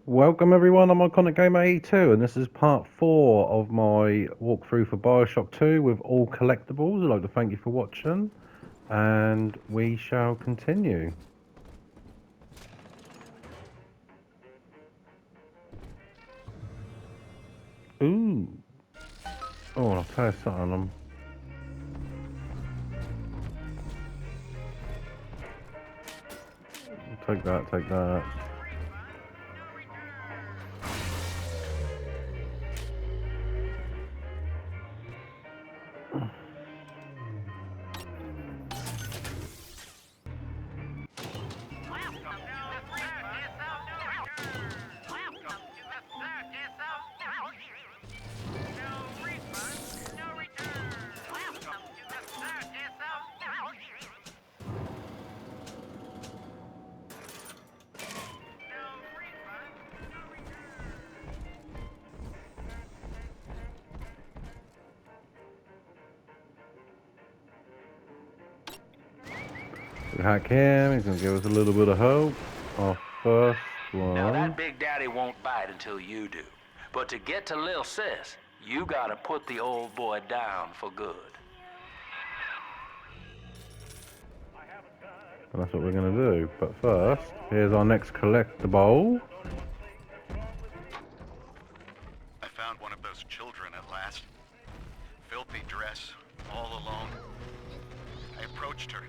Welcome everyone, I'm Iconic Gamer 82 and this is part 4 of my walkthrough for BioShock 2 with all collectibles. I'd like to thank you for watching and we shall continue. Ooh. Oh, I'll tell you something. Take that, take that. We hack him, he's going to give us a little bit of hope. Our first one. Now that Big Daddy won't bite until you do. But to get to Lil Sis, you gotta put the old boy down for good. And that's what we're going to do. But first, here's our next collectible. I found one of those children at last. Filthy dress, all alone. I approached her,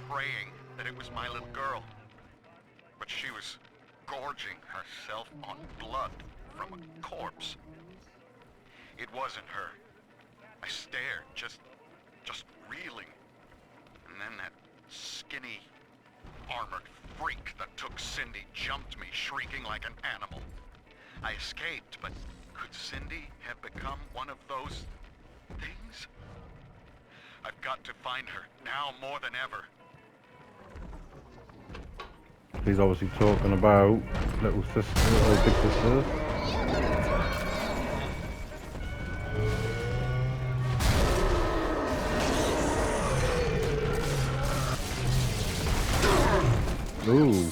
praying that it was my little girl. But she was gorging herself on blood from a corpse. It wasn't her. I stared, just reeling. And then that skinny, armored freak that took Cindy jumped me, shrieking like an animal. I escaped, but could Cindy have become one of those things? I've got to find her, now more than ever. He's obviously talking about little sister, or big sisters. Ooh.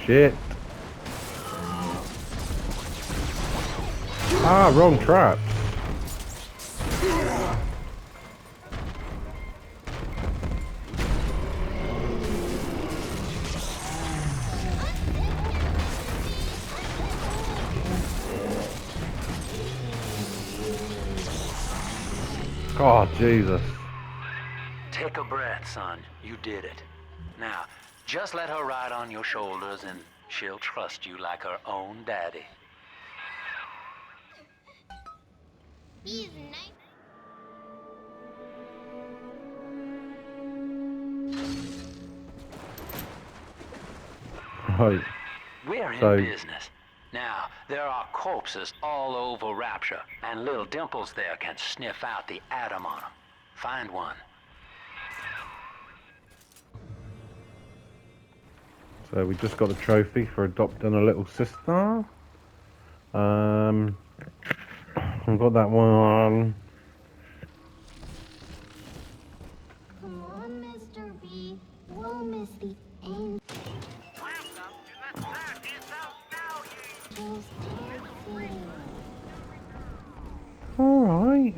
Shit. Ah, wrong trap. Oh, Jesus. Take a breath, son. You did it. Now, just let her ride on your shoulders and she'll trust you like her own daddy. He's nice. Right. We're in So- business. Now, there are corpses all over Rapture, and little Dimples there can sniff out the atom on them. Find one. So we just got a trophy for adopting a little sister. We've got that one. Come on, Mr. B. We'll miss the angels dancing. Alright.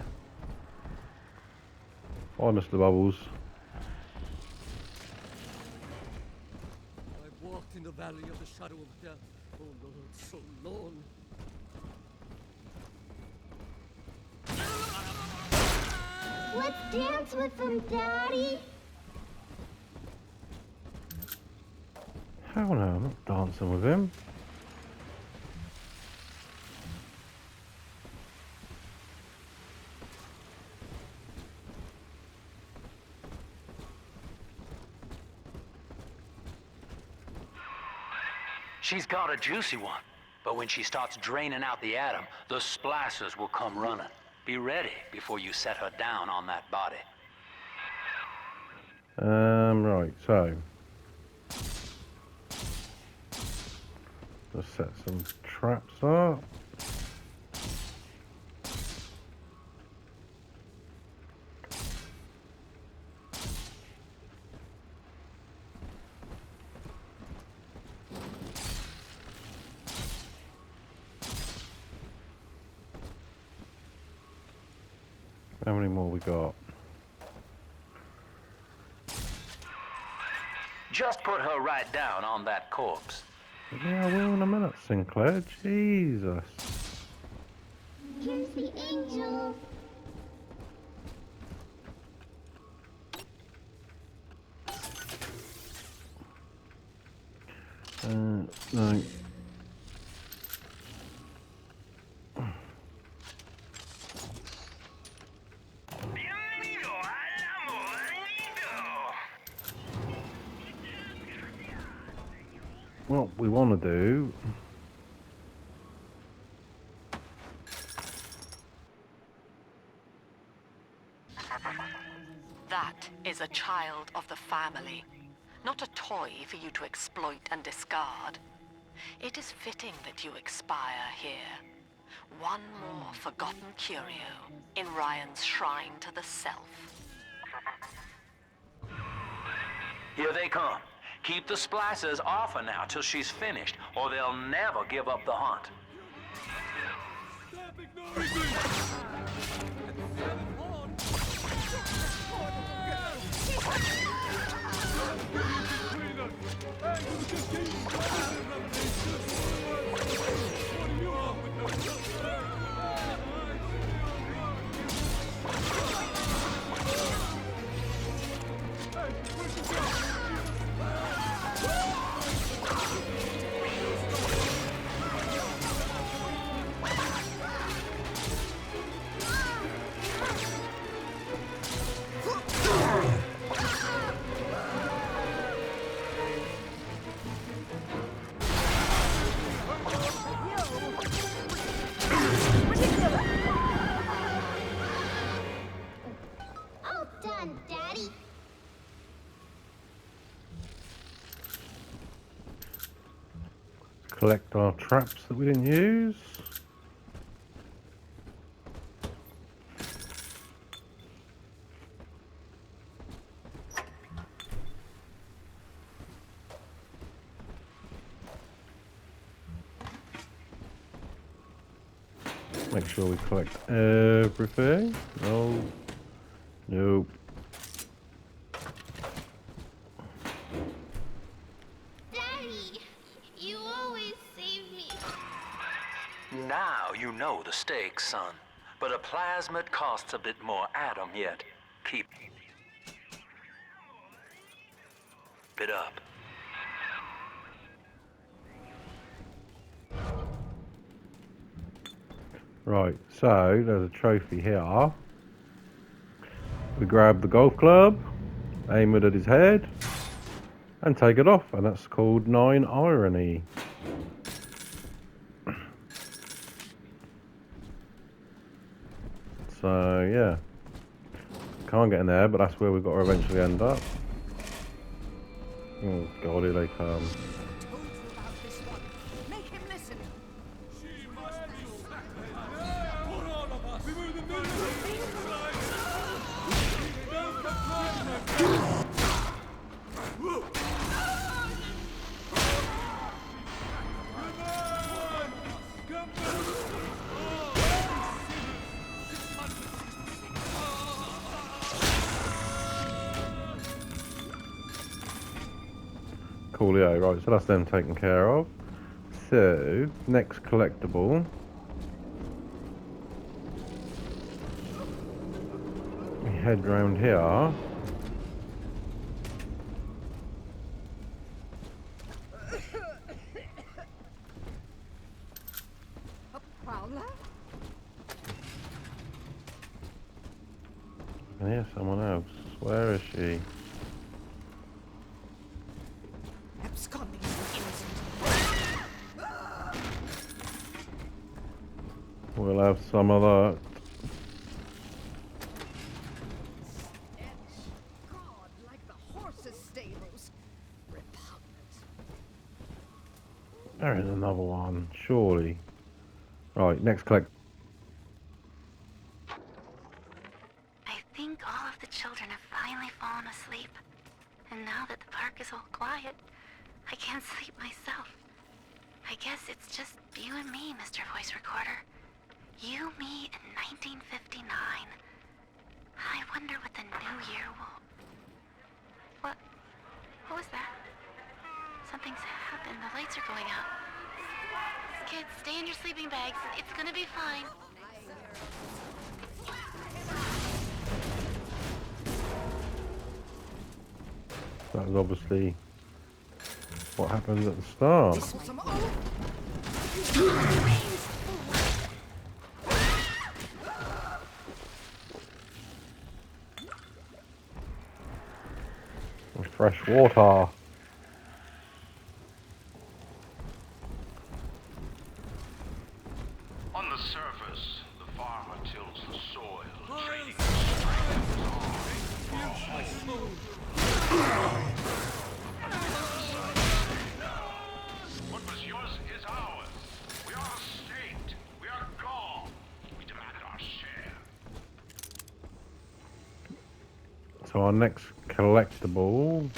Oh, Mr. Bubbles. I've walked in the valley of the shadow of death. Oh Lord, so long. Let's dance with them, Daddy. Hell no, I'm not dancing with him. She's got a juicy one, but when she starts draining out the atom, the splicers will come running. Be ready before you set her down on that body. Right, so. Let's set some traps up. How many more we got? Just put her right down on that corpse. Yeah, I will in a minute, Sinclair. Jesus. Here's the angel. No. What we want to do... That is a child of the family, not a toy for you to exploit and discard. It is fitting that you expire here. One more forgotten curio in Ryan's shrine to the self. Here they come. Keep the splicers off her now till she's finished, or they'll never give up the hunt. Stop ignoring me! All done, Daddy. Collect our traps that we didn't use. Make sure we collect everything. No. Nope. Daddy, you always save me. Now you know the stakes, son. But a plasmid costs a bit more atom yet. Keep it up. Right, so there's a trophy here. We grab the golf club, aim it at his head, and take it off, and that's called 9 Irony. So yeah, can't get in there, but that's where we've got to eventually end up. Oh god, here they come. Told you about this one. Make him listen. She must be sacrificed for all of us. We were the millions. Build the climate. Come Coolio, right, so that's them taken care of. So, next collectible. We head round here. A prowler? And here's someone else. Where is she? Absconding innocent. We'll have some of that. God, like the horse's stables. Repugnant. There is another one, surely. Right, next collect. I think all of the children have finally fallen asleep. And now that the park is all quiet, I can't sleep myself. I guess it's just you and me, Mr. Voice Recorder. You, me, and 1959. here will... What? What was that? Something's happened. The lights are going out. Kids, stay in your sleeping bags. It's gonna be fine. That was obviously what happened at the start. Fresh water. On the surface, the farmer tills the soil, trading what was yours is ours. We are the state. We are God. We demand our share. So our next collectible.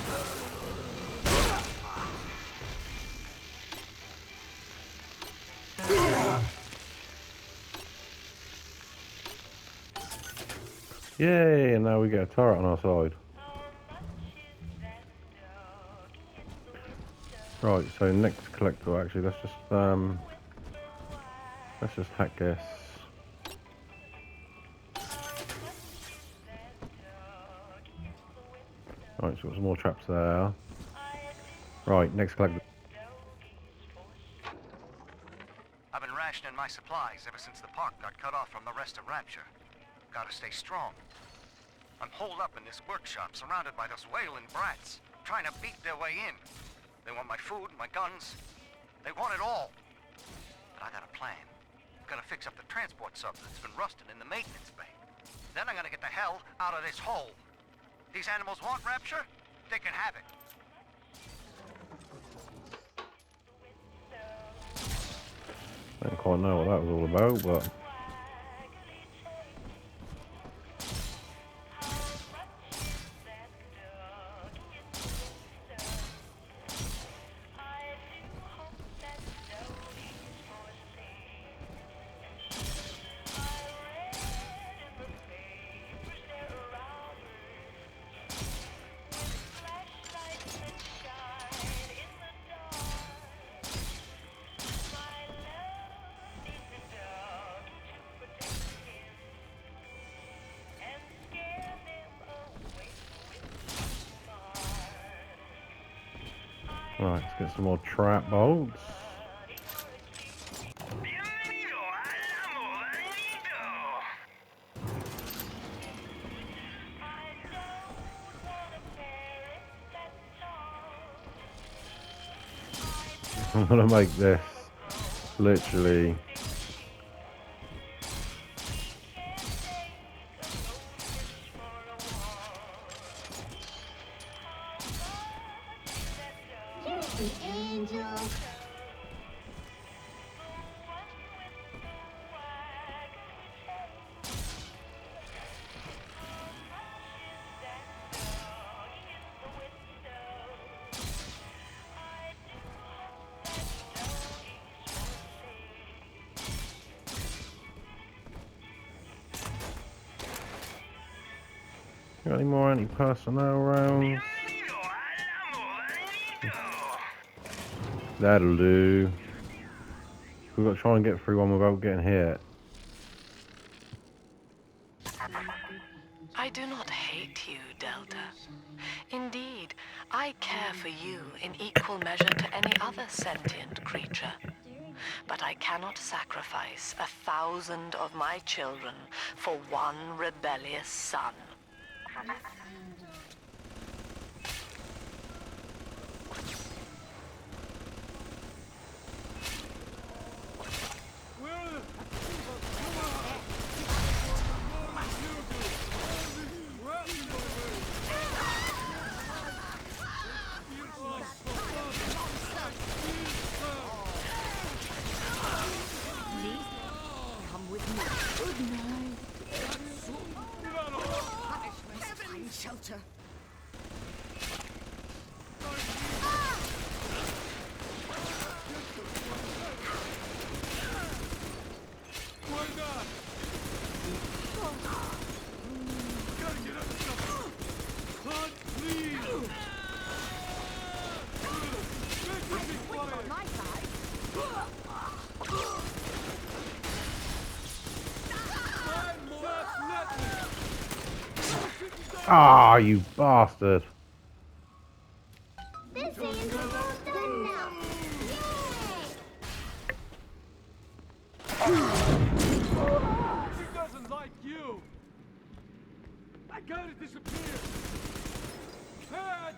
Yay, and now we get a turret on our side. Right, so next collectible, actually, let's just hack this. Right, so got some more traps there. Right, next collectible. I've been rationing my supplies ever since the park got cut off from the rest of Rapture. Gotta stay strong. I'm holed up in this workshop, surrounded by those whaling brats, trying to beat their way in. They want my food, my guns. They want it all. But I got a plan. I'm gonna fix up the transport sub that's been rusting in the maintenance bay. Then I'm gonna get the hell out of this hole. These animals want Rapture? They can have it. I don't quite know what that was all about, but... Right, let's get some more trap bolts. I'm gonna make this literally Here's an angel. got any more anti-personnel rounds? That'll do. We've got to try and get through one without getting hit. I do not hate you, Delta. Indeed, I care for you in equal measure to any other sentient creature. But I cannot sacrifice 1,000 of my children for one rebellious son. Shelter. Gotta get up. Ah, you bastard. This is almost done now. She doesn't like you. I gotta disappear. Patch!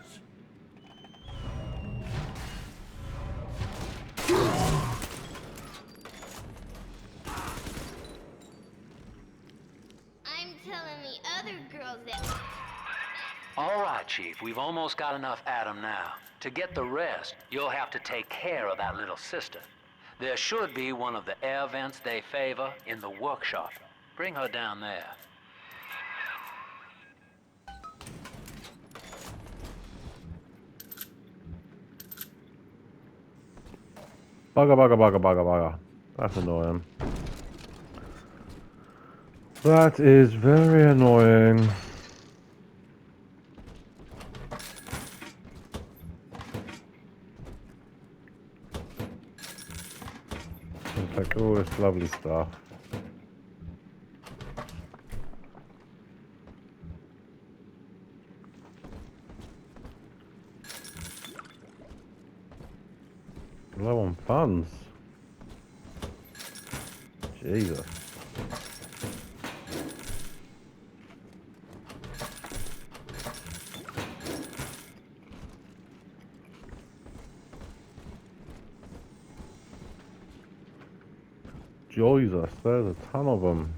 I'm telling the other girls that. All right, Chief, we've almost got enough Adam now. To get the rest, you'll have to take care of that little sister. There should be one of the air vents they favor in the workshop. Bring her down there. Bugger, bugger, bugger, bugger, bugger. That's annoying. That is very annoying. Take all this lovely stuff. Low on funds. Jesus. Jesus, there's a ton of them.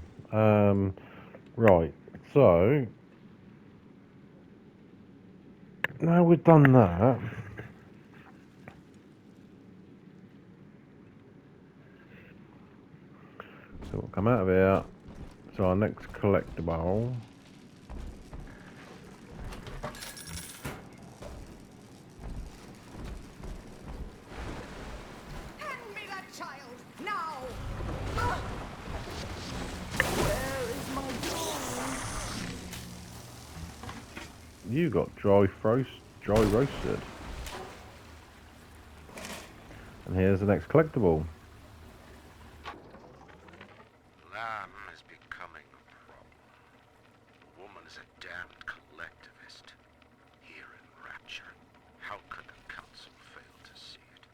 Right, so now we've done that. So we'll come out of here to our next collectible. Hand me that child, now! Where is my doll? You got dry roasted. And here's the next collectible. Lamb is becoming a problem. The woman is a damned collectivist. Here in Rapture, how could the council fail to see it?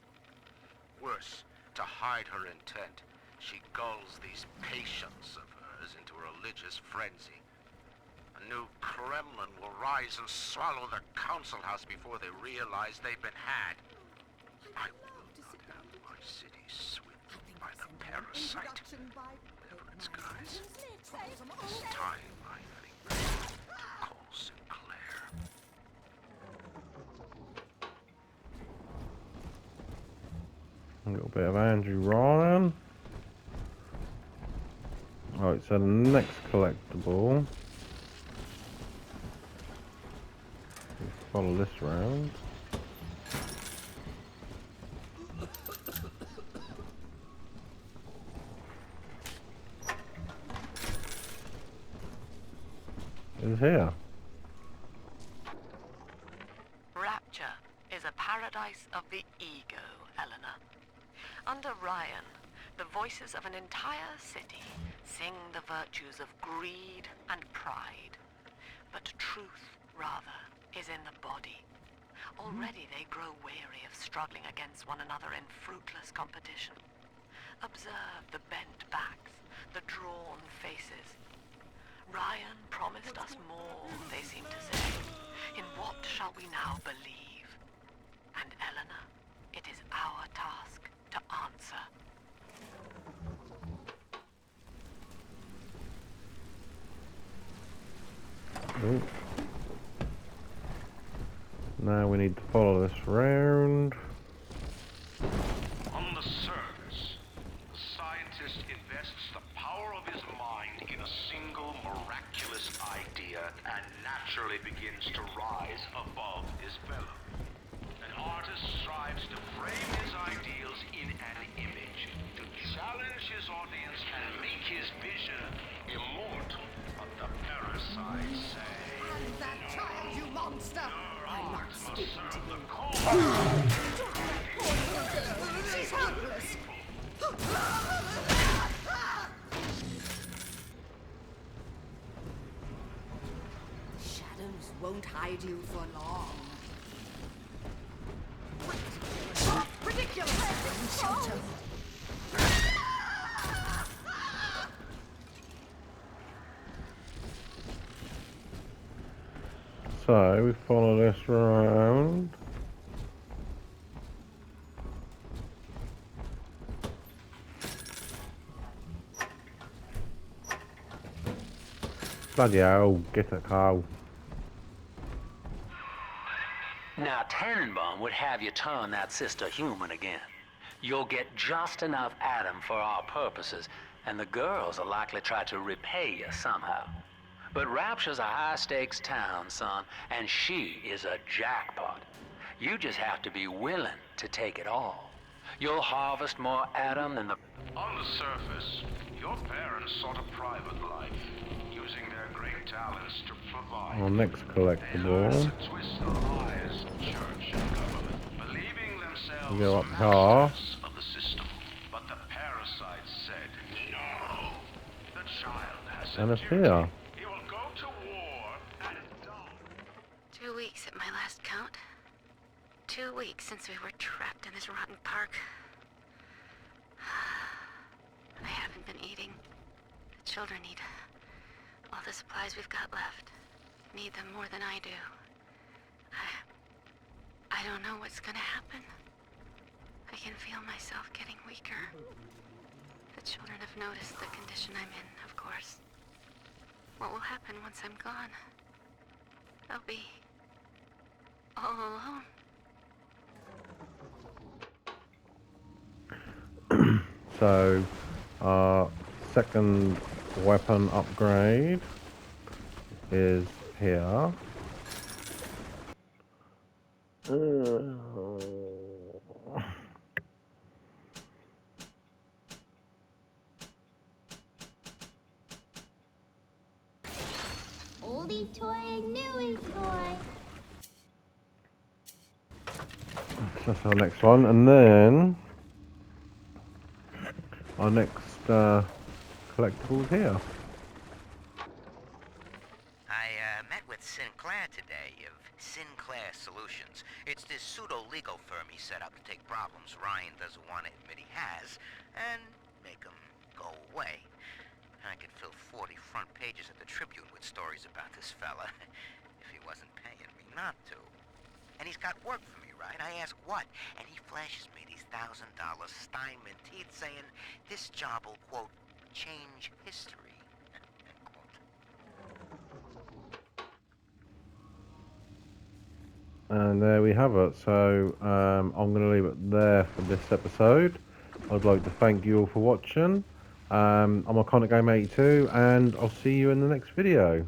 Worse, to hide her intent, she gulls these patients of hers into a religious frenzy. A new Kremlin will rise and swallow the council house before they realize they've been had. I will not have my city swept by the parasite. Whatever its guise. It's time, I think, to call Sinclair. A little bit of Andrew Ryan. Right, so the next collectible. Follow this round. Is here. Rapture is a paradise of the ego, Eleanor. Under Ryan, the voices of an entire city sing the virtues of greed and pride. But truth, rather, is in the body. Already they grow weary of struggling against one another in fruitless competition. Observe the bent backs, the drawn faces. Ryan promised us more, they seem to say. In what shall we now believe? And Eleanor, it is our task to answer. Oh. Now we need to follow this round. On the surface, the scientist invests the power of his mind in a single miraculous idea and naturally begins to rise above his fellow. An artist strives to frame his ideals in an image, to challenge his audience and make his vision immortal. But the parasites say, Hand that child, you monster! I'm not speaking to you. Poor little girl, she's helpless. Shadow won't hide you for long. Ridiculous! Shelter. So we follow this round. Bloody hell, get a cow. Now, Tannenbaum would have you turn that sister human again. You'll get just enough Adam for our purposes, and the girls will likely try to repay you somehow. But Rapture's a high-stakes town, son, and she is a jackpot. You just have to be willing to take it all. You'll harvest more Adam than the... On the surface, your parents sought a private life, using their great talents to provide. Our next They collectible. learned to twist the lies of church and government, believing themselves Go up here. masters of the system. But the parasites said, no, the child has And a it's duty. here. He will go to war and die. 2 weeks at my last count. 2 weeks since we were trapped in this rotten park. I haven't been eating. The children need all the supplies we've got left. Need them more than I do. I don't know what's gonna happen. I can feel myself getting weaker. The children have noticed the condition I'm in, of course. What will happen once I'm gone? I'll be all alone. So, our second weapon upgrade is here. Oldie toy, newie toy. That's our next one, and then our next collectible here. I met with Sinclair today of Sinclair Solutions. It's this pseudo-legal firm he set up to take problems Ryan doesn't want to admit he has and make them go away. I could fill 40 front pages of the Tribune with stories about this fella if he wasn't paying me not to. And he's got work for me, right? I ask what? And he flashes me these $1,000 Steinman teeth saying this job will, quote, change history, end quote. And there we have it. So I'm going to leave it there for this episode. I'd like to thank you all for watching. I'm Iconic Game 82, and I'll see you in the next video.